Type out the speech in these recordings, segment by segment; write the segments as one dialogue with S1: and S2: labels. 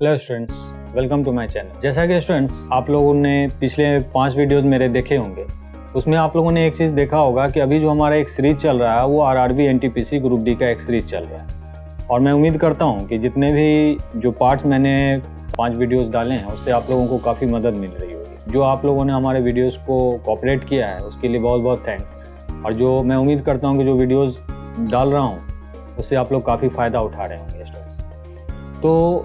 S1: Hello students, welcome to my channel. जैसा कि students आप लोगों ने पिछले 5 वीडियोस मेरे देखे होंगे, उसमें आप लोगों ने एक चीज़ देखा होगा कि अभी जो हमारा एक सीरीज चल रहा है वो आरआरबी एनटीपीसी ग्रुप डी का एक सीरीज चल रहा है। और मैं उम्मीद करता हूँ कि जितने भी जो पार्ट्स मैंने 5 वीडियोस डाले हैं उससे आप लोगों को काफ़ी मदद मिल रही होगी। जो आप लोगों ने हमारे वीडियोज़ को कोऑपरेट किया है उसके लिए बहुत बहुत थैंक्स। और जो मैं उम्मीद करता हूँ कि जो वीडियोज़ डाल रहा हूँ उससे आप लोग काफ़ी फ़ायदा उठा रहे होंगे स्टूडेंट्स। तो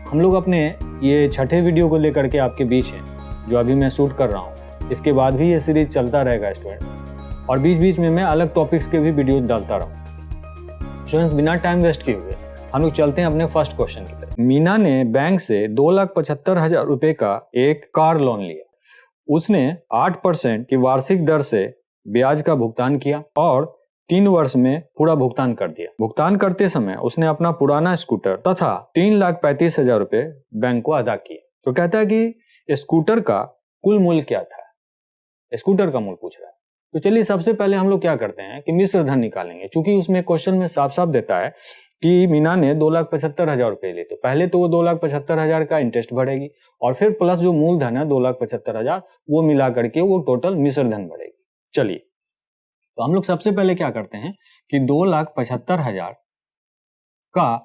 S1: हम लोग अपने ये छठे वीडियो को लेकर के आपके बीच हैं, जो अभी मैं शूट कर रहा हूँ। इसके बाद भी ये सीरीज चलता रहेगा स्टूडेंट्स, और बीच बीच में मैं अलग टॉपिक्स के भी वीडियोस डालता रहूँ। स्टूडेंट्स, बिना टाइम वेस्ट किए हुए हम लोग चलते हैं अपने फर्स्ट क्वेश्चन की तरफ। मीना ने बैंक से 2,75,000 रुपए का एक कार लोन लिया। उसने 8% की वार्षिक दर से ब्याज का भुगतान किया और 3 वर्ष में पूरा भुगतान कर दिया। भुगतान करते समय उसने अपना पुराना स्कूटर तथा 3,35,000 रुपए बैंक को अदा किए। तो कहता है कि स्कूटर का कुल मूल्य क्या था। स्कूटर का मूल्य पूछ रहा है। तो चलिए सबसे पहले हम लोग क्या करते हैं कि मिश्र धन निकालेंगे। चूंकि उसमें क्वेश्चन में साफ साफ देता है कि मीना ने 2,75,000 रुपए लिए, तो पहले तो वो 2,75,000 का इंटरेस्ट भरेगी और फिर प्लस जो मूलधन है 2,75,000 वो मिला करके वो टोटल मिश्र धन भरेगी। चलिए, तो हम लोग सबसे पहले क्या करते हैं कि 2,75,000 का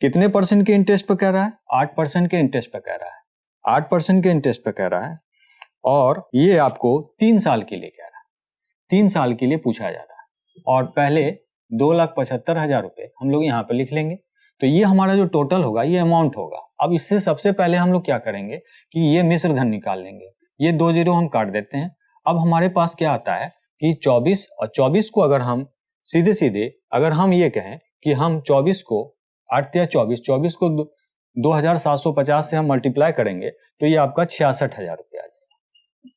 S1: कितने परसेंट के इंटरेस्ट पे कह रहा है? 8% के इंटरेस्ट पे कह रहा है। 8% के इंटरेस्ट पे कह रहा है और ये आपको 3 साल के लिए कह रहा है। 3 साल के लिए पूछा जा रहा है और पहले 2,75,000 रुपए हम लोग यहाँ पे लिख लेंगे। तो ये हमारा जो टोटल होगा ये अमाउंट होगा। अब इससे सबसे पहले हम लोग क्या करेंगे कि ये मिश्र धन निकाल लेंगे। ये 2 जीरो हम काट देते हैं। अब हमारे पास क्या आता है कि 24, और 24 को अगर हम सीधे सीधे अगर हम ये कहें कि हम 24 को 8 या 24 को 2,750 से हम मल्टीप्लाई करेंगे तो ये आपका 66,000 रुपये आ जाएगा।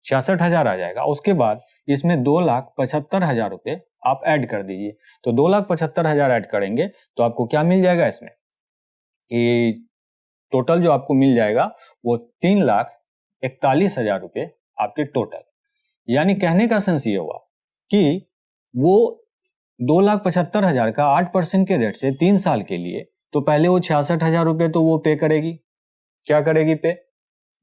S1: 66,000 आ जाएगा। उसके बाद इसमें 2,75,000 रुपये आप ऐड कर दीजिए। तो 2,75,000 ऐड करेंगे तो आपको क्या मिल जाएगा इसमें कि टोटल जो आपको मिल जाएगा वो 3,41,000 रुपये आपके टोटल। यानी कहने का सेंस ये हुआ कि वो 2,75,000 का 8% के रेट से 3 साल के लिए, तो पहले वो 66,000 रुपये तो वो पे करेगी। क्या करेगी? पे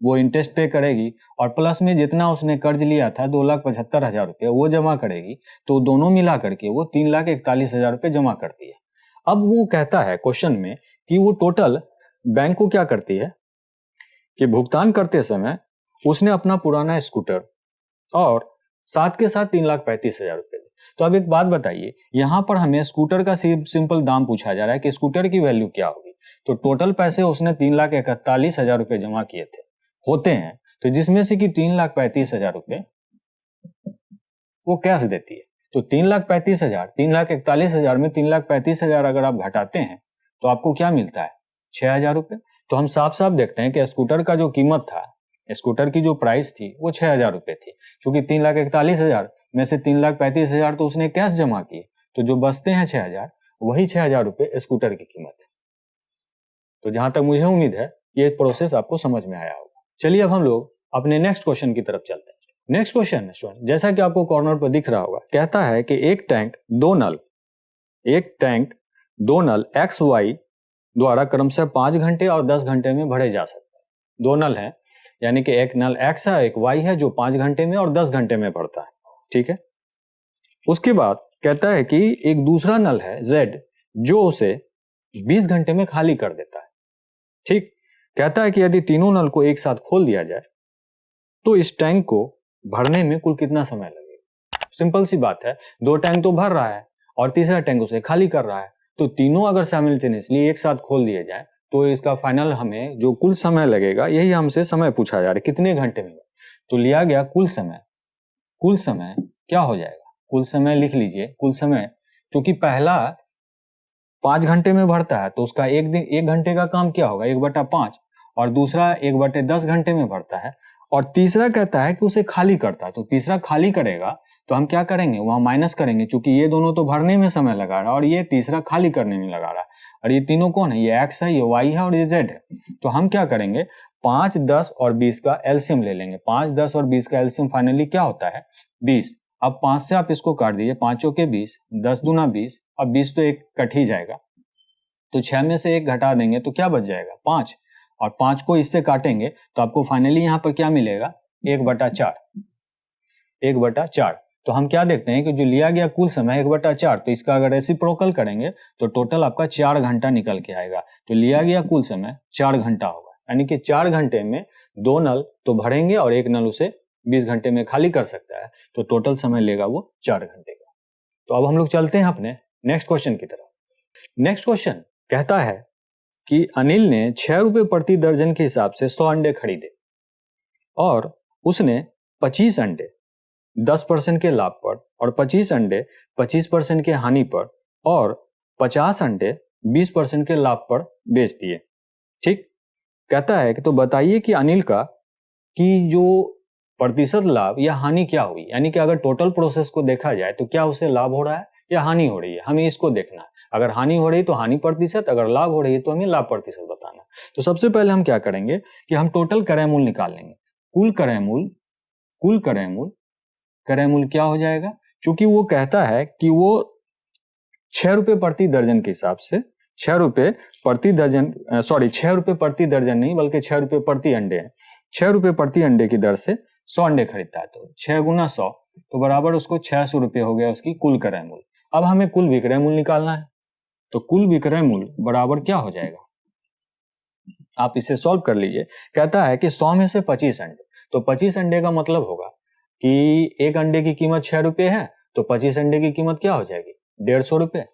S1: वो इंटरेस्ट पे करेगी और प्लस में जितना उसने कर्ज लिया था 2,75,000 रुपये वो जमा करेगी। तो दोनों मिला करके वो 3,41,000 रुपये जमा करती है। अब वो कहता है क्वेश्चन में कि वो टोटल बैंक को क्या करती है कि भुगतान करते समय उसने अपना पुराना स्कूटर और साथ के साथ 3,35,000 रुपये। तो अब एक बात बताइए, यहां पर हमें स्कूटर का सिंपल दाम पूछा जा रहा है कि स्कूटर की वैल्यू क्या होगी। तो टोटल पैसे उसने 3,41,000 रुपये जमा किए थे होते हैं, तो जिसमें से कि 3,35,000 रुपये वो कैश देती है। तो 3,35,000 3,41,000 में 3,35,000 अगर आप घटाते हैं तो आपको क्या मिलता है? 6,000 रुपये। तो हम साफ साफ देखते हैं कि स्कूटर का जो कीमत था, स्कूटर की जो प्राइस थी वो 6,000 रुपये थी। क्योंकि 3,41,000 में से 3,35,000 तो उसने कैश जमा किए, तो जो बचते हैं 6,000, वही 6,000 रुपये स्कूटर की कीमत है। तो जहां तक मुझे उम्मीद है ये प्रोसेस आपको समझ में आया होगा। चलिए अब हम लोग अपने नेक्स्ट क्वेश्चन की तरफ चलते हैं। नेक्स्ट क्वेश्चन स्टूडेंट, जैसा कि आपको कॉर्नर पर दिख रहा होगा, कहता है कि एक टैंक दो नल XY द्वारा क्रमशः 5 घंटे और 10 घंटे में भरे जा सकते हैं। 2 नल है, यानी कि एक नल X है, एक Y है, जो 5 घंटे में और 10 घंटे में भरता है। ठीक है। उसके बाद कहता है कि एक दूसरा नल है Z, जो उसे 20 घंटे में खाली कर देता है। ठीक। कहता है कि यदि तीनों नल को एक साथ खोल दिया जाए तो इस टैंक को भरने में कुल कितना समय लगेगा। सिंपल सी बात है, 2 टैंक तो भर रहा है और तीसरा टैंक उसे खाली कर रहा है। तो तीनों अगर साइमल्टेनियसली एक साथ खोल दिए जाए तो इसका फाइनल हमें जो कुल समय लगेगा, यही हमसे समय पूछा जा रहा है, कितने घंटे में। तो लिया गया कुल समय क्या हो जाएगा? कुल समय लिख लीजिए। कुल समय, क्योंकि पहला 5 घंटे में भरता है तो उसका 1 घंटे का काम क्या होगा? 1/5, और दूसरा 1/10 घंटे में भरता है, और तीसरा कहता है कि उसे खाली करता है। तो तीसरा खाली करेगा तो हम क्या करेंगे? वहां माइनस करेंगे, क्योंकि ये दोनों तो भरने में समय लगा रहा है और ये तीसरा खाली करने में लगा रहा है। और ये तीनों कौन है? ये X है, ये Y है और ये Z है। तो हम क्या करेंगे? 5, 10 और 20 का एलसीएम ले लेंगे। 5, 10 और 20 का एलसीएम फाइनली क्या होता है? 20। अब 5 से आप इसको काट दीजिए, 5 चौके 20, 10 दूना 20, अब 20 तो एक कट ही जाएगा। तो 6 में से 1 घटा देंगे तो क्या बच जाएगा? 5। और 5 को इससे काटेंगे तो आपको फाइनली यहाँ पर क्या मिलेगा, 1/4। 1/4। तो हम क्या देखते हैं कि जो लिया गया कुल समय 1/4, तो इसका अगर रेसिप्रोकल करेंगे तो टोटल आपका 4 घंटा निकल के आएगा। तो लिया गया कुल समय 4 घंटा होगा, यानी कि 4 घंटे में 2 नल तो भरेंगे और 1 नल उसे 20 घंटे में खाली कर सकता है, तो टोटल समय लेगा वो 4 घंटे का। तो अब हम लोग चलते हैं अपने नेक्स्ट क्वेश्चन की तरफ। नेक्स्ट क्वेश्चन कहता है कि अनिल ने 6 रुपए प्रति दर्जन के हिसाब से 100 अंडे खरीदे और उसने 25 अंडे 10% के लाभ पर और 25 अंडे 25% के हानि पर और 50 अंडे 20% के लाभ पर बेच दिए। ठीक, कहता है कि तो बताइए कि अनिल का कि जो प्रतिशत लाभ या हानि क्या हुई, यानी कि अगर टोटल प्रोसेस को देखा जाए तो क्या उसे लाभ हो रहा है या हानि हो रही है, हमें इसको देखना है। अगर हानि हो रही है तो हानि प्रतिशत, अगर लाभ हो रही है तो हमें लाभ प्रतिशत बताना है। तो सबसे पहले हम क्या करेंगे कि हम टोटल क्रय मूल्य निकाल लेंगे। कुल क्रय मूल्य क्या हो जाएगा, क्योंकि वो कहता है कि वो 6 रुपए प्रति दर्जन के हिसाब से 6 रुपए प्रति दर्जन, 6 रुपए प्रति दर्जन नहीं बल्कि 6 रुपए प्रति अंडे है। 6 रुपए प्रति अंडे की दर से 100 अंडे खरीदता है, तो 6 गुना 100 तो बराबर उसको 600 रुपये हो गया उसकी कुल क्रय मूल्य। अब हमें कुल विक्रय मूल्य निकालना है, तो कुल विक्रय मूल्य बराबर क्या हो जाएगा, आप इसे सॉल्व कर लीजिए। कहता है कि 100 में से 25 अंडे, तो 25 अंडे का मतलब होगा कि एक अंडे की कीमत 6 रुपये है, तो 25 अंडे की कीमत क्या हो जाएगी, 150 रुपये।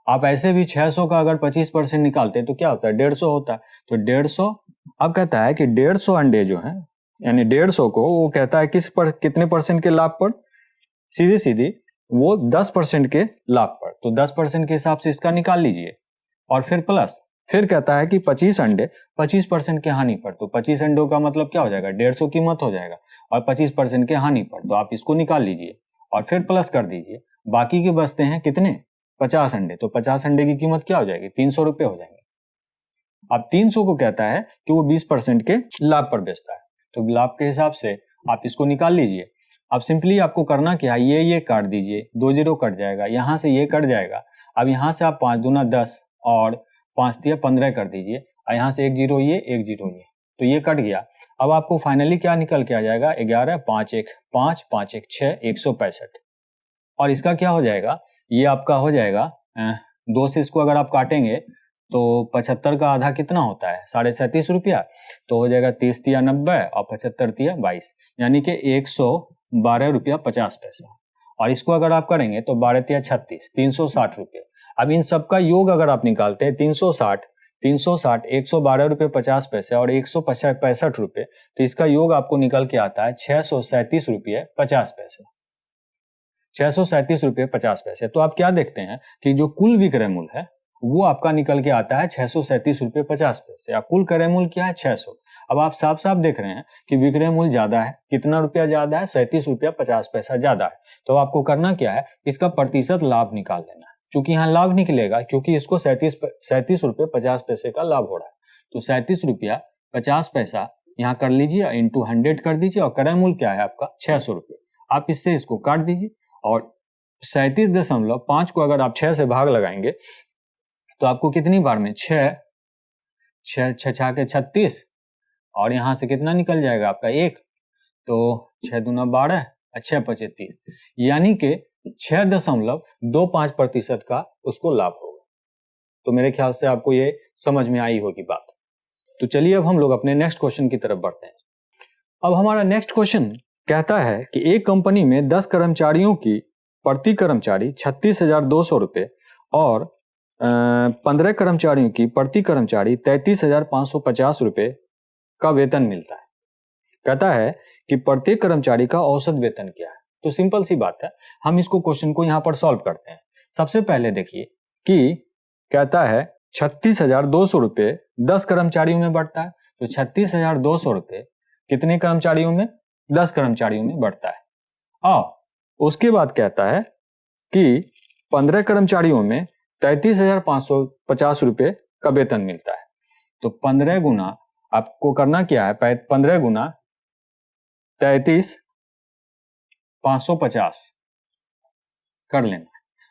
S1: आप ऐसे भी 600 का अगर 25% निकालते हैं तो क्या होता है, 150 होता है, तो 150। अब कहता है कि 150 अंडे जो है, यानी 150 को वो कहता है कितने परसेंट के लाभ पर, सीधी सीधी वो 10% के लाभ पर, तो 10% के हिसाब से इसका निकाल लीजिए। और फिर प्लस, फिर कहता है कि 25 अंडे 25% के हानि पर, तो 25 अंडों का मतलब क्या हो जाएगा, 150 कीमत हो जाएगा और 25% के हानि पर, तो आप इसको निकाल लीजिए और फिर प्लस कर दीजिए। बाकी के बचते हैं कितने, 50 अंडे, तो 50 अंडे की कीमत क्या हो जाएगी, 300 रुपये हो जाएंगे। अब 300 को कहता है कि वो 20% के लाभ पर बेचता है, तो लाभ के हिसाब से आप इसको निकाल लीजिए। अब सिंपली आपको करना क्या है, ये काट दीजिए, 2 जीरो कट जाएगा, यहां से ये कट जाएगा। अब यहां से आप 5 दूना 10 और 5 दिया 15 कर दीजिए, और यहां से 1 जीरो ये, तो ये कट गया। अब आपको फाइनली क्या निकल के आ जाएगा, 11 5 1 5 5 1 6 165। और इसका क्या हो जाएगा, ये आपका हो जाएगा 2 से इसको अगर आप काटेंगे तो 75 का आधा कितना होता है, 37.5 रुपया, तो हो जाएगा 30 तिया 90 और 75 तिया 22, यानी कि 112 रुपया 50 पैसा। और इसको अगर आप करेंगे तो 12 तिया 36, 360 रुपये। अब इन सबका योग अगर आप निकालते हैं 360 112 रुपये 50 पैसे और 165 रुपये, तो इसका योग आपको निकल के आता है 637 रुपये 50 पैसे, 637 रुपये 50 पैसे। तो आप क्या देखते हैं कि जो कुल विक्रय मूल्य है वो आपका निकल के आता है 637 रुपये 50 पैसे, या कुल क्रय मूल्य क्या है 600। अब आप साफ साफ देख रहे हैं कि विक्रय मूल्य ज्यादा है, कितना रुपया ज्यादा है, 37 रुपया 50 पैसा ज्यादा है। तो आपको करना क्या है, इसका प्रतिशत लाभ निकाल लेना है। चूंकि यहाँ लाभ निकलेगा क्योंकि इसको 37 रुपये 50 पैसे का लाभ हो रहा है, तो 37 रुपया 50 पैसा यहाँ कर लीजिए, इंटू 100 कर दीजिए, और क्रय मूल्य क्या है आपका 600 रुपये। आप इससे इसको काट दीजिए और 37.5 को अगर आप 6 से भाग लगाएंगे तो आपको कितनी बार में 6 के 36, और यहां से कितना निकल जाएगा आपका 1, तो 6 दूना 12 और 6 पचे 30, यानी कि 6.25% का उसको लाभ होगा। तो मेरे ख्याल से आपको ये समझ में आई होगी बात। तो चलिए अब हम लोग अपने नेक्स्ट क्वेश्चन की तरफ बढ़ते हैं। अब हमारा नेक्स्ट क्वेश्चन कहता है कि एक कंपनी में 10 कर्मचारियों की प्रति कर्मचारी 36,200 रुपये और 15 कर्मचारियों की प्रति कर्मचारी 33,550 रुपये का वेतन मिलता है। कहता है कि प्रत्येक कर्मचारी का औसत वेतन क्या है। तो सिंपल सी बात है, हम इसको क्वेश्चन को यहां पर सॉल्व करते हैं। सबसे पहले देखिए कि कहता है 36,200 रुपये 10 कर्मचारियों में बढ़ता है, तो 36,200 रुपये कितने कर्मचारियों में, 10 कर्मचारियों में बढ़ता है। और उसके बाद कहता है कि 15 कर्मचारियों में 33,550 रुपये का वेतन मिलता है। तो 15 गुना आपको करना क्या है, 15 गुना 33,550 कर लेना है।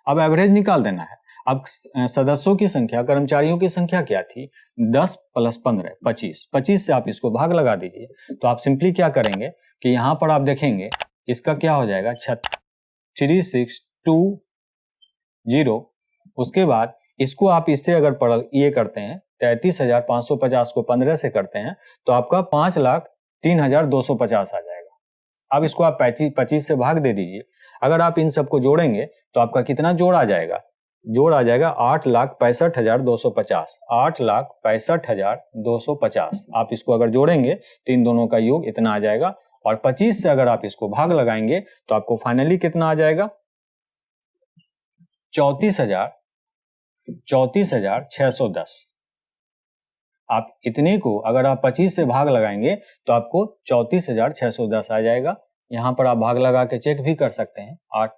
S1: अब एवरेज निकाल देना है। अब सदस्यों की संख्या, कर्मचारियों की संख्या क्या थी? 10 + 15 25। 25 से आप इसको भाग लगा दीजिए। तो आप सिंपली क्या करेंगे कि यहाँ पर आप देखेंगे इसका क्या हो जाएगा 3620। उसके बाद इसको आप इससे अगर ये करते हैं 33,550 को 15 से करते हैं तो आपका 5,03,250 आ जाएगा। अब इसको आप 25 से भाग दे दीजिए। अगर आप इन सबको जोड़ेंगे तो आपका कितना जोड़ आ जाएगा? जोड़ आ जाएगा 8,65,250। 8,65,250 आप इसको अगर जोड़ेंगे तो इन दोनों का योग इतना आ जाएगा। और 25 से अगर आप इसको भाग लगाएंगे तो आपको फाइनली कितना आ जाएगा? 34,610। आप इतने को अगर आप 25 से भाग लगाएंगे तो आपको 34,610 आ जाएगा। यहां पर आप भाग लगा के चेक भी कर सकते हैं। 8,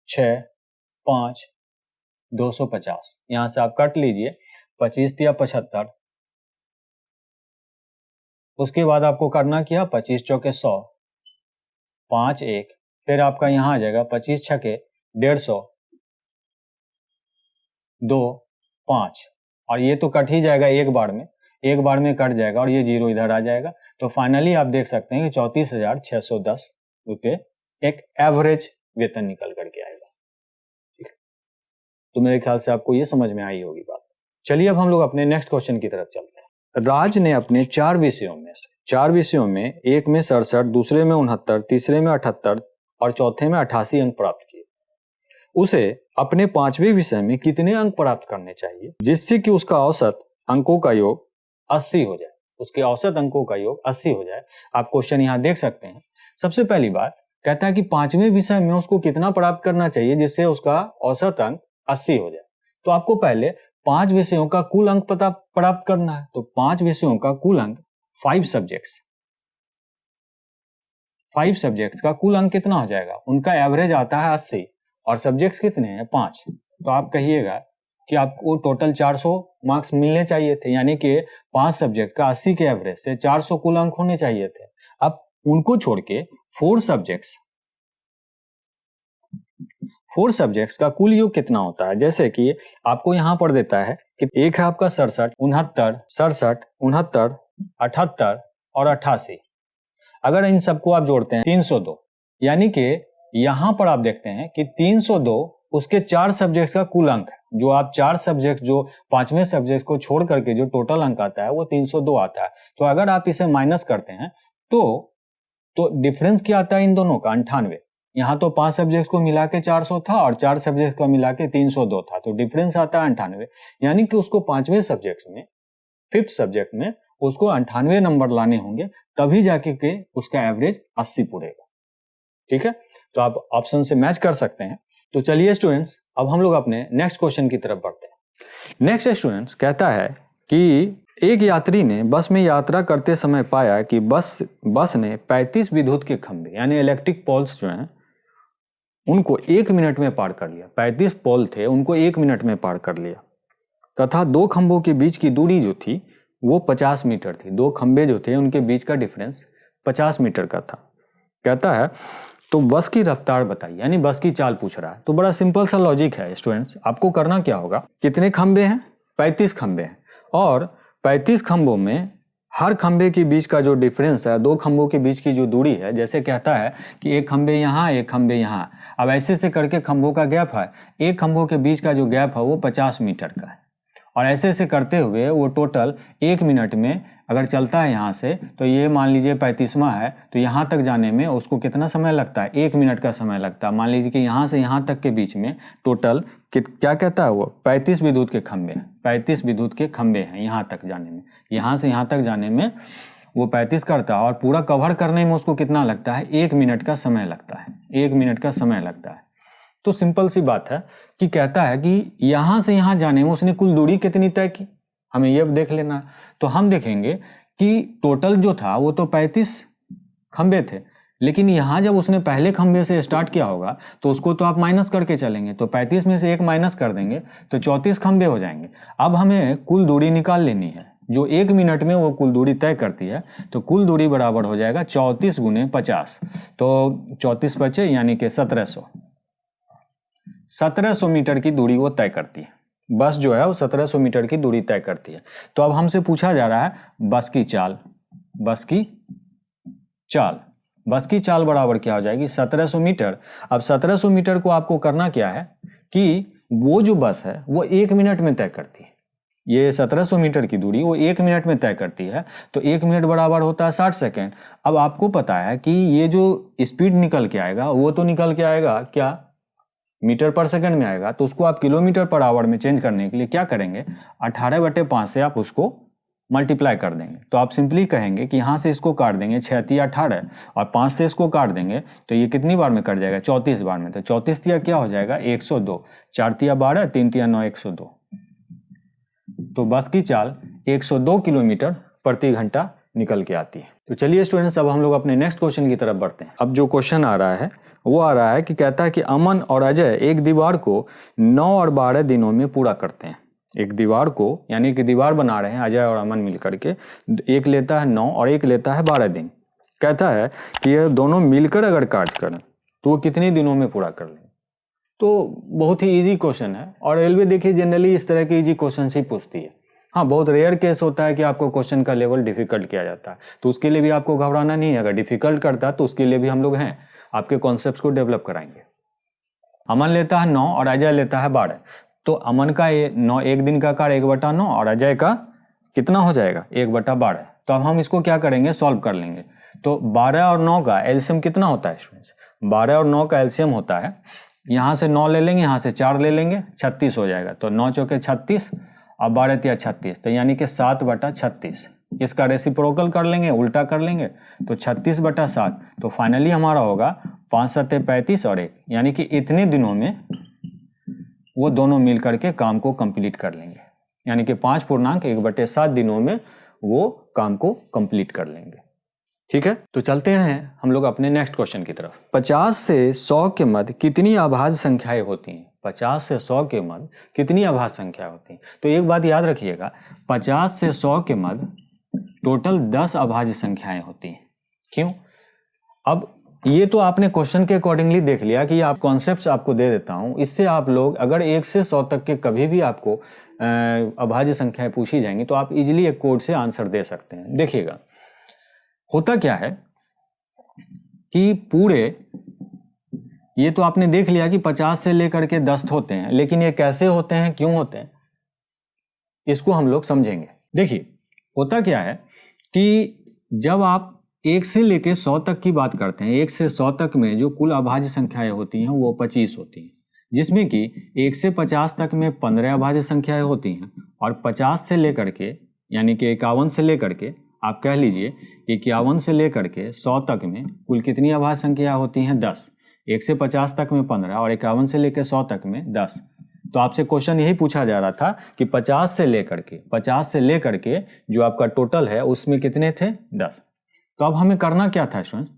S1: 6, 5, 250 यहां से आप कट लीजिए। 25 या 75। उसके बाद आपको करना क्या? 25 चौके 100, 5 1, फिर आपका यहां आ जाएगा 25 छके 150, 2 5 और ये तो कट ही जाएगा एक बार में कट जाएगा और ये 0 इधर आ जाएगा। तो फाइनली आप देख सकते हैं कि 34,610 रुपये एक एवरेज वेतन निकल करके आएगा। ठीक है, तो मेरे ख्याल से आपको ये समझ में आई होगी बात। चलिए अब हम लोग अपने नेक्स्ट क्वेश्चन की तरफ चलते हैं। राज ने अपने 4 विषयों में एक में 67, दूसरे में 69, तीसरे में 78 और चौथे में 88 अंक प्राप्त किए। उसे अपने 5वें विषय में कितने अंक प्राप्त करने चाहिए जिससे कि उसका औसत अंकों का योग 80 हो जाए? उसके औसत अंकों का योग 80 हो जाए। आप क्वेश्चन यहां देख सकते हैं। सबसे पहली बात कहता है कि 5वें विषय में उसको कितना प्राप्त करना चाहिए जिससे उसका औसत अंक 80 हो जाए। तो आपको पहले 5 विषयों का कुल अंक प्राप्त करना है। तो 5 विषयों का कुल अंक 5 सब्जेक्ट्स का कुल अंक कितना हो जाएगा? उनका एवरेज आता है 80 और सब्जेक्ट्स कितने हैं? 5। तो आप कहिएगा कि आपको टोटल 400 मार्क्स मिलने चाहिए थे, यानी कि 5 सब्जेक्ट का 80 के एवरेज से 400 कुल अंक होने चाहिए थे। अब उनको छोड़ के 4 सब्जेक्ट्स का कुल योग कितना होता है? जैसे कि आपको यहां पर देता है कि एक है आपका 67, 69, 78 और 88। अगर इन सबको आप जोड़ते हैं 302, यानी कि यहां पर आप देखते हैं कि 302 उसके 4 सब्जेक्ट्स का कुल अंक है। जो आप 4 सब्जेक्ट जो 5वें सब्जेक्ट को छोड़ करके जो टोटल अंक आता है वो 302 आता है। तो अगर आप इसे माइनस करते हैं तो डिफरेंस क्या आता है इन दोनों का? 98। यहाँ तो 5 सब्जेक्ट को मिला के 400 था और 4 सब्जेक्ट को मिला के 302 था, तो डिफरेंस आता है 98। यानी कि उसको 5वें सब्जेक्ट में, 5th सब्जेक्ट में उसको 98 नंबर लाने होंगे, तभी जाके के उसका एवरेज 80 पुड़ेगा। ठीक है, तो आप ऑप्शन से मैच कर सकते हैं। तो चलिए स्टूडेंट्स, अब हम लोग अपने नेक्स्ट क्वेश्चन की तरफ बढ़ते हैं। नेक्स्ट स्टूडेंट्स कहता है कि एक यात्री ने बस में यात्रा करते समय पाया कि बस ने 35 विद्युत के खंभे यानी इलेक्ट्रिक पोल्स जो हैं उनको 1 मिनट में पार कर लिया। 35 पोल थे, उनको 1 मिनट में पार कर लिया तथा 2 खंभों के बीच की दूरी जो थी वो 50 मीटर थी। 2 खंभे जो थे उनके बीच का डिफरेंस 50 मीटर का था। कहता है तो बस की रफ्तार बताइए, यानी बस की चाल पूछ रहा है। तो बड़ा सिंपल सा लॉजिक है स्टूडेंट्स। आपको करना क्या होगा, कितने खंभे हैं? 35 खंभे हैं और 35 खंभों में हर खंभे के बीच का जो डिफरेंस है, 2 खंभों के बीच की जो दूरी है, जैसे कहता है कि एक खंभे यहाँ, एक खंभे यहाँ। अब ऐसे से करके खंभों का गैप है, एक खंभों के बीच का जो गैप है वो 50 मीटर का है। और ऐसे ऐसे करते हुए वो टोटल 1 मिनट में अगर चलता है यहाँ से, तो ये मान लीजिए 35वां है, तो यहाँ तक जाने में उसको कितना समय लगता है? 1 मिनट का समय लगता है। मान लीजिए कि यहाँ से यहाँ तक के बीच में टोटल क्या कहता है वो 35 विद्युत के खंभे, 35 विद्युत के खंभे हैं यहाँ तक जाने में। यहाँ से यहाँ तक जाने में वो 35 करता है और पूरा कवर करने में उसको कितना लगता है? 1 मिनट का समय लगता है। 1 मिनट का समय लगता है। तो सिंपल सी बात है कि कहता है कि यहां से यहां जाने में उसने कुल दूरी कितनी तय की, हमें ये देख लेना है। तो हम देखेंगे कि टोटल जो था वो तो 35 खंबे थे, लेकिन यहां जब उसने पहले खंबे से स्टार्ट किया होगा तो उसको तो आप माइनस करके चलेंगे। तो 35 में से 1 माइनस कर देंगे तो 34 खंबे हो जाएंगे। अब हमें कुल दूरी निकाल लेनी है जो 1 मिनट में वो कुल दूरी तय करती है। तो कुल दूरी बराबर हो जाएगा 34 × 50। तो 34 बचे यानी कि 1700 मीटर की दूरी वो तय करती है। बस जो है वो 1700 मीटर की दूरी तय करती है। तो अब हमसे पूछा जा रहा है बस की चाल। बस की चाल, बस की चाल बराबर क्या हो जाएगी 1700 मीटर। अब 1700 मीटर को आपको करना क्या है कि वो जो बस है वो 1 मिनट में तय करती है। ये 1700 मीटर की दूरी वो 1 मिनट में तय करती है, तो 1 मिनट बराबर होता है 60 सेकेंड। अब आपको पता है कि ये जो स्पीड निकल के आएगा वो तो निकल के आएगा क्या, मीटर पर सेकंड में आएगा, तो उसको आप किलोमीटर पर आवर में चेंज करने के लिए क्या करेंगे, 18/5 से आप उसको मल्टीप्लाई कर देंगे। तो आप सिंपली कहेंगे कि यहाँ से इसको काट देंगे 6 तिया 18 और 5 से इसको काट देंगे तो ये कितनी बार में कट जाएगा, 34 बार में। तो 34 तिया क्या हो जाएगा 102, 4 तिया 12, 3 तिया 9, 102। तो बस की चाल 102 किलोमीटर प्रति घंटा निकल के आती है। तो चलिए स्टूडेंट्स, अब हम लोग अपने नेक्स्ट क्वेश्चन की तरफ बढ़ते हैं। अब जो क्वेश्चन आ रहा है वो आ रहा है कि कहता है कि अमन और अजय एक दीवार को 9 और 12 दिनों में पूरा करते हैं। एक दीवार को, यानी कि दीवार बना रहे हैं अजय और अमन मिलकर के, एक लेता है 9 और एक लेता है 12 दिन। कहता है कि ये दोनों मिलकर अगर कार्य करें तो वो कितने दिनों में पूरा कर लेंगे। तो बहुत ही इजी क्वेश्चन है और रेलवे देखिए जनरली इस तरह के इजी क्वेश्चन ही पूछती है। हाँ, बहुत रेयर केस होता है कि आपको क्वेश्चन का लेवल डिफिकल्ट किया जाता है, तो उसके लिए भी आपको घबराना नहीं है। अगर डिफिकल्ट करता है तो उसके लिए भी हम लोग हैं, आपके कॉन्सेप्ट्स को डेवलप कराएंगे। अमन लेता है 9 और अजय लेता है 12। तो अमन का ये 9 एक दिन का कार्य 1/9 और अजय का कितना हो जाएगा 1/12। तो अब हम इसको क्या करेंगे, सॉल्व कर लेंगे। तो 12 और 9 का एलसीएम कितना होता है स्टूडेंट्स, 12 और 9 का एलसीएम होता है, यहाँ से 9 ले लेंगे, यहाँ से 4 ले लेंगे, 36 हो जाएगा। तो 9 चौके 36 और 12 तिया 36, तो यानी कि 7/36। इसका रेसिप्रोकल कर लेंगे, उल्टा कर लेंगे, तो 36/7। तो फाइनली हमारा होगा 5 7 35 और 1, यानी कि इतने दिनों में वो दोनों मिल करके काम को कंप्लीट कर लेंगे। यानी कि 5.1/7 दिनों में वो काम को कंप्लीट कर लेंगे। ठीक है, तो चलते हैं हम लोग अपने नेक्स्ट क्वेश्चन की तरफ। 50 से 100 के मध्य कितनी अभाज्य संख्याएं होती हैं। 50 से 100 के मध्य कितनी अभाज्य संख्या होती हैं। तो एक बात याद रखिएगा, 50 से 100 के मध्य टोटल 10 अभाज्य संख्याएं होती हैं। क्यों, अब ये तो आपने क्वेश्चन के अकॉर्डिंगली देख लिया कि आप कॉन्सेप्ट्स आपको दे देता हूं, इससे आप लोग अगर 1 से 100 तक के कभी भी आपको अभाज्य संख्याएं पूछी जाएंगी तो आप इजीली एक कोड से आंसर दे सकते हैं। देखिएगा होता क्या है कि पूरे, ये तो आपने देख लिया कि 50 से लेकर के 10 होते हैं, लेकिन ये कैसे होते हैं, क्यों होते हैं, इसको हम लोग समझेंगे। देखिए होता क्या है कि जब आप 1 से लेकर 100 तक की बात करते हैं, 1 से 100 तक में जो कुल अभाज्य संख्याएं होती हैं वो 25 होती हैं, जिसमें कि 1 से 50 तक में 15 अभाज्य संख्याएं होती हैं और 50 से लेकर के, यानी कि 51 से लेकर के, आप कह लीजिए 51 से लेकर के 100 तक में कुल कितनी अभाज्य संख्या होती हैं 10। 1 से 50 तक में 15 और 51 से लेकर 100 तक में 10। तो आपसे क्वेश्चन यही पूछा जा रहा था कि 50 से लेकर के जो आपका टोटल है उसमें कितने थे 10। तो अब हमें करना क्या था स्टूडेंट्स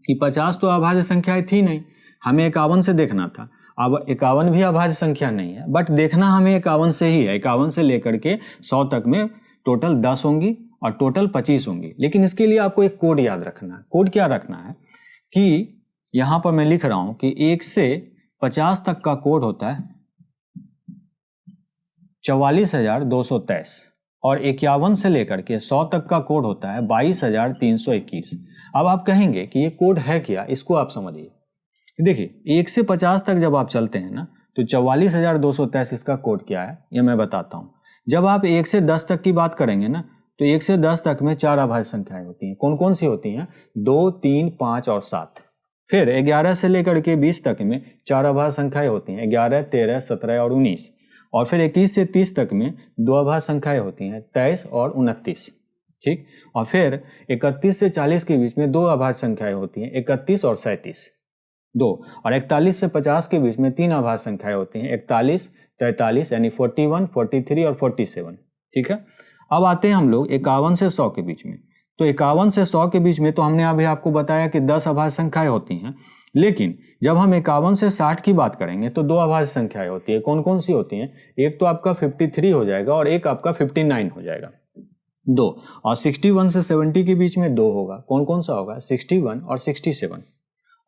S1: कि 50 तो अभाज्य संख्याएं थी नहीं, हमें 51 से देखना था। अब 51 भी अभाज्य संख्या नहीं है, बट देखना हमें 51 से ही है। 51 से लेकर के 100 तक में टोटल 10 होंगी और टोटल 25 होंगी। लेकिन इसके लिए आपको एक कोड याद रखना है। कोड क्या रखना है कि यहां पर मैं लिख रहा हूं कि 1 से 50 तक का कोड होता है 44,223 और 51 से लेकर के 100 तक का कोड होता है 22,321। अब आप कहेंगे कि ये कोड है क्या, इसको आप समझिए। देखिए 1 से 50 तक जब आप चलते हैं ना तो 44,223 इसका कोड क्या है ये मैं बताता हूं। जब आप 1 से 10 तक की बात करेंगे ना तो 1 से 10 तक में 4 अभाज्य संख्याएं होती हैं। कौन कौन सी होती हैं, 2, 3, 5 और 7। फिर 11 से लेकर के 20 तक में 4 अभाज्य संख्याएं होती हैं, 11, 13, 17 और 19। और फिर 21 से 30 तक में 2 अभाज्य संख्याएं होती हैं, 23 और 29। ठीक, और फिर 31 से 40 के बीच में 2 अभाज्य संख्याएं होती हैं, 31 और 37, 2। और 41 से 50 के बीच में 3 अभाज्य संख्याएं होती हैं, 41, 43 यानी 41, 43 और 47। ठीक है, अब आते हैं हम लोग 51 से 100 के बीच में। तो 51 से 100 के बीच में तो हमने अभी आपको बताया कि 10 अभाज्य संख्याएं होती हैं, लेकिन जब हम 51 से 60 की बात करेंगे तो 2 अभाज्य संख्याएं होती है। कौन कौन सी होती हैं, एक तो आपका 53 हो जाएगा और एक आपका 59 हो जाएगा, 2। और 61 से 70 के बीच में 2 होगा। कौन कौन सा होगा, 61 और 67।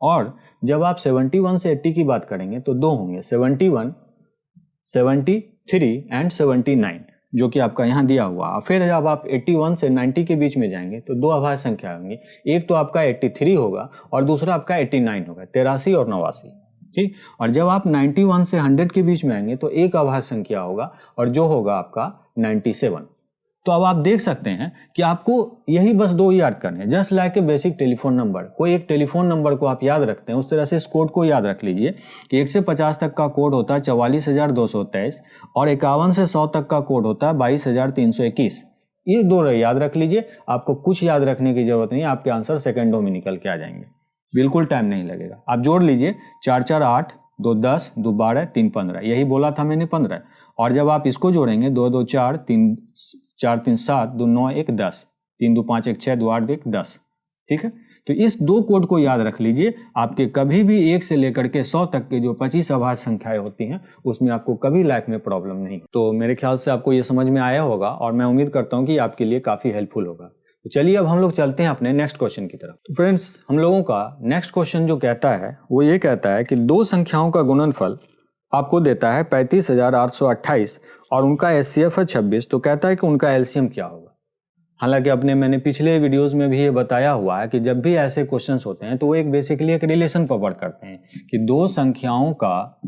S1: और जब आप 71 से 80 की बात करेंगे तो 2 होंगे, 71, 73 एंड 79 जो कि आपका यहाँ दिया हुआ। फिर जब आप 81 से 90 के बीच में जाएंगे तो दो अभाज्य संख्या होंगी, एक तो आपका 83 होगा और दूसरा आपका 89 होगा, 83 और 89, ठीक। और जब आप 91 से 100 के बीच में आएंगे तो एक अभाज्य संख्या होगा और जो होगा आपका 97। तो अब आप देख सकते हैं कि आपको यही बस दो याद करने हैं, just like a basic telephone number. कोई एक टेलीफोन नंबर को आप याद रखते हैं, उस तरह से इस कोड को याद रख लीजिए कि 1 से 50 तक का कोड होता है 44,223 और 51 से 100 तक का कोड होता है 22,321। ये दो याद रख लीजिए, आपको कुछ याद रखने की जरूरत नहीं, आपके आंसर सेकेंडों में निकल के आ जाएंगे, बिल्कुल टाइम नहीं लगेगा। आप जोड़ लीजिए 4 4 8, 2 10, 2 12, 3 15, यही बोला था मैंने 15। और जब आप इसको जोड़ेंगे 2 2 4, 3 4 3 7, 2 9 1 10, 3 2 5 1 6, 2 8 1 10, ठीक है। तो इस दो कोड को याद रख लीजिए, आपके कभी भी 1 से लेकर के 100 तक के जो 25 अभाज्य संख्याएं होती हैं उसमें आपको कभी लाइफ में प्रॉब्लम नहीं। तो मेरे ख्याल से आपको ये समझ में आया होगा और मैं उम्मीद करता हूँ कि आपके लिए काफ़ी हेल्पफुल होगा। तो चलिए अब हम लोग चलते हैं अपने नेक्स्ट क्वेश्चन की तरफ। तो फ्रेंड्स, हम लोगों का नेक्स्ट क्वेश्चन जो कहता है वो ये कहता है कि दो संख्याओं का गुणनफल आपको देता है 35,828 और उनका एचसीएफ है 26, तो कहता है कि उनका एलसीएम क्या होगा। हालांकि मैंने पिछले वीडियोस में भी ये बताया हुआ है कि जब भी ऐसे क्वेश्चंस होते हैं तो वो एक बेसिकली एक रिलेशन पकड़ करते हैं कि दो संख्याओं का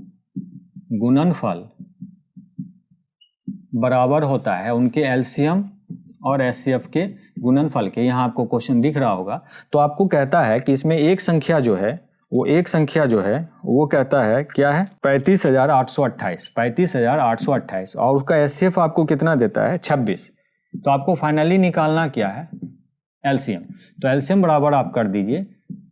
S1: गुणनफल बराबर होता है उनके एलसीएम और एचसीएफ के गुणनफल के। यहाँ आपको क्वेश्चन दिख रहा होगा, तो आपको कहता है कि इसमें एक संख्या जो है वो कहता है क्या है 35,828 और उसका एचसीएफ आपको कितना देता है 26। तो आपको फाइनली निकालना क्या है एलसीएम। तो एलसीएम बराबर आप कर दीजिए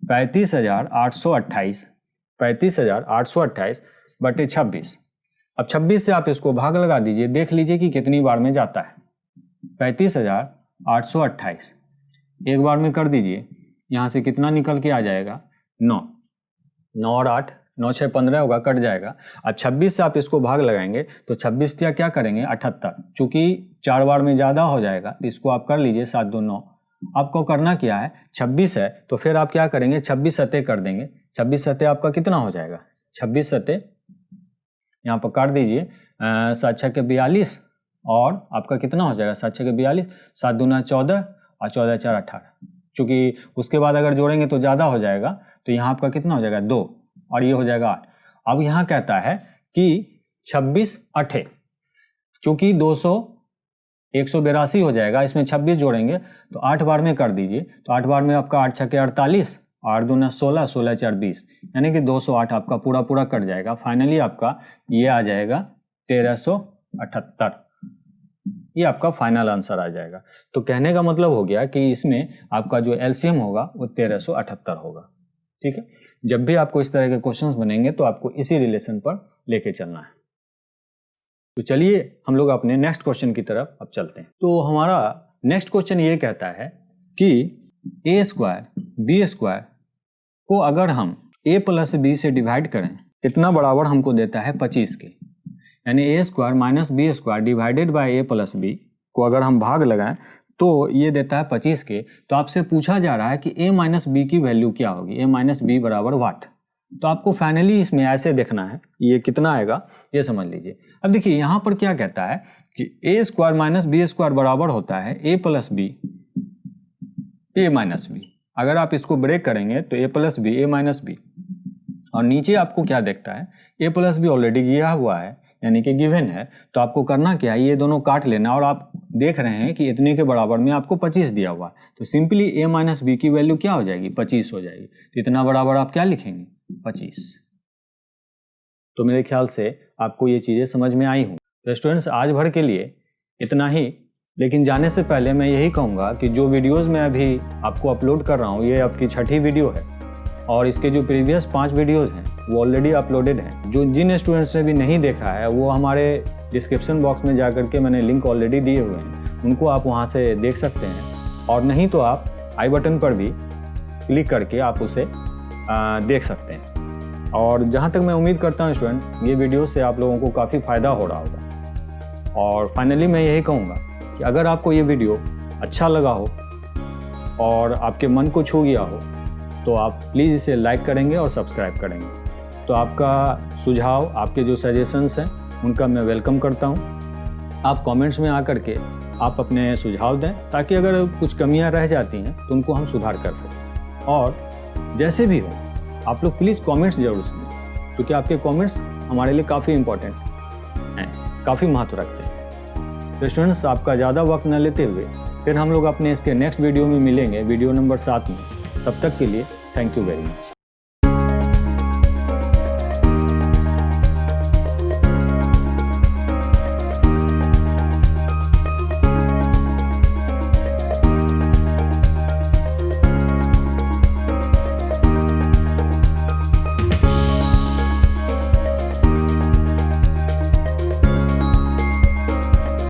S1: 35,828 बटे 26। अब 26 से आप इसको भाग लगा दीजिए, देख लीजिए कि कितनी बार में जाता है। 35,828 एक बार में कर दीजिए, यहाँ से कितना निकल के आ जाएगा 9 और 8, 9 6 15 होगा, कट जाएगा। अब 26 से आप इसको भाग लगाएंगे तो 26 क्या करेंगे 78, चूंकि 4 बार में ज़्यादा हो जाएगा तो इसको आप कर लीजिए 7 2 9। आपको करना क्या है 26 है तो फिर आप क्या करेंगे 26 सते कर देंगे। 26 सते आपका कितना हो जाएगा 26 सते यहाँ पर काट दीजिए 7 6 के 42 और आपका कितना हो जाएगा 7 6 के 42, 7 दूना 14 और 14 4 18। चूँकि उसके बाद अगर जोड़ेंगे तो ज़्यादा हो जाएगा तो यहाँ आपका कितना हो जाएगा 2 और ये हो जाएगा 8। अब यहाँ कहता है कि 26 8, चूँकि 182 हो जाएगा, इसमें 26 जोड़ेंगे तो 8 बार में कर दीजिए। तो 8 बार में आपका 8 6 के 48, 8 दूना 16, 16 4 20, यानी कि 208 आपका पूरा कट जाएगा। फाइनली आपका ये आ जाएगा 1378, ये आपका फाइनल आंसर आ जाएगा। तो कहने का मतलब हो गया कि इसमें आपका जो एलसीएम होगा वो 1378 होगा, ठीक है। जब भी आपको इस तरह के क्वेश्चंस बनेंगे तो आपको इसी रिलेशन पर लेके चलना है। तो चलिए हम लोग अपने नेक्स्ट क्वेश्चन की तरफ अब चलते हैं। तो हमारा नेक्स्ट क्वेश्चन ये कहता है कि a स्क्वायर b स्क्वायर को अगर हम a प्लस b से डिवाइड करें, इतना बराबर हमको देता है 25 के, यानी a square minus b square divided by a plus b को अगर हम भाग लगाएं तो ये देता है 25 के। तो आपसे पूछा जा रहा है कि a माइनस बी की वैल्यू क्या होगी, a माइनस बी बराबर वाट। तो आपको फाइनली इसमें ऐसे देखना है, ये कितना आएगा ये समझ लीजिए। अब देखिए यहाँ पर क्या कहता है कि a square minus b square बराबर होता है a plus b a minus b. अगर आप इसको ब्रेक करेंगे तो a plus b a minus b, और नीचे आपको क्या देखता है a प्लस बी ऑलरेडी दिया हुआ है यानी कि गिवन है। तो आपको करना क्या है, ये दोनों काट लेना, और आप देख रहे हैं कि इतने के बराबर में आपको 25 दिया हुआ है। तो सिंपली a माइनस बी की वैल्यू क्या हो जाएगी 25 हो जाएगी। तो इतना बराबर आप क्या लिखेंगे 25। तो मेरे ख्याल से आपको ये चीज़ें समझ में आई हूँ। तो स्टूडेंट्स आज भर के लिए इतना ही, लेकिन जाने से पहले मैं यही कहूँगा कि जो वीडियोज़ मैं अभी आपको अपलोड कर रहा हूँ ये आपकी 6ठी वीडियो है और इसके जो प्रीवियस 5 वीडियोज़ हैं वो ऑलरेडी अपलोडेड हैं। जो जिन स्टूडेंट्स ने भी नहीं देखा है वो हमारे डिस्क्रिप्शन बॉक्स में जा करके मैंने लिंक ऑलरेडी दिए हुए हैं, उनको आप वहाँ से देख सकते हैं, और नहीं तो आप आई बटन पर भी क्लिक करके आप उसे देख सकते हैं। और जहाँ तक मैं उम्मीद करता हूँ स्टूडेंट्स ये वीडियो से आप लोगों को काफ़ी फ़ायदा हो रहा होगा। और फाइनली मैं यही कहूँगा कि अगर आपको ये वीडियो अच्छा लगा हो और आपके मन को छू गया हो तो आप प्लीज़ इसे लाइक करेंगे और सब्सक्राइब करेंगे। तो आपका सुझाव, आपके जो सजेशंस हैं उनका मैं वेलकम करता हूँ। आप कमेंट्स में आकर के आप अपने सुझाव दें, ताकि अगर कुछ कमियां रह जाती हैं तो उनको हम सुधार कर सकें। और जैसे भी हो, आप लोग प्लीज़ कमेंट्स जरूर सुनें, क्योंकि आपके कमेंट्स हमारे लिए काफ़ी इम्पोर्टेंट हैं, काफ़ी महत्व रखते हैं। तो स्टूडेंट्स, आपका ज़्यादा वक्त न लेते हुए फिर हम लोग अपने इसके नेक्स्ट वीडियो में मिलेंगे, वीडियो नंबर 7 में। तब तक के लिए थैंक यू वेरी मच।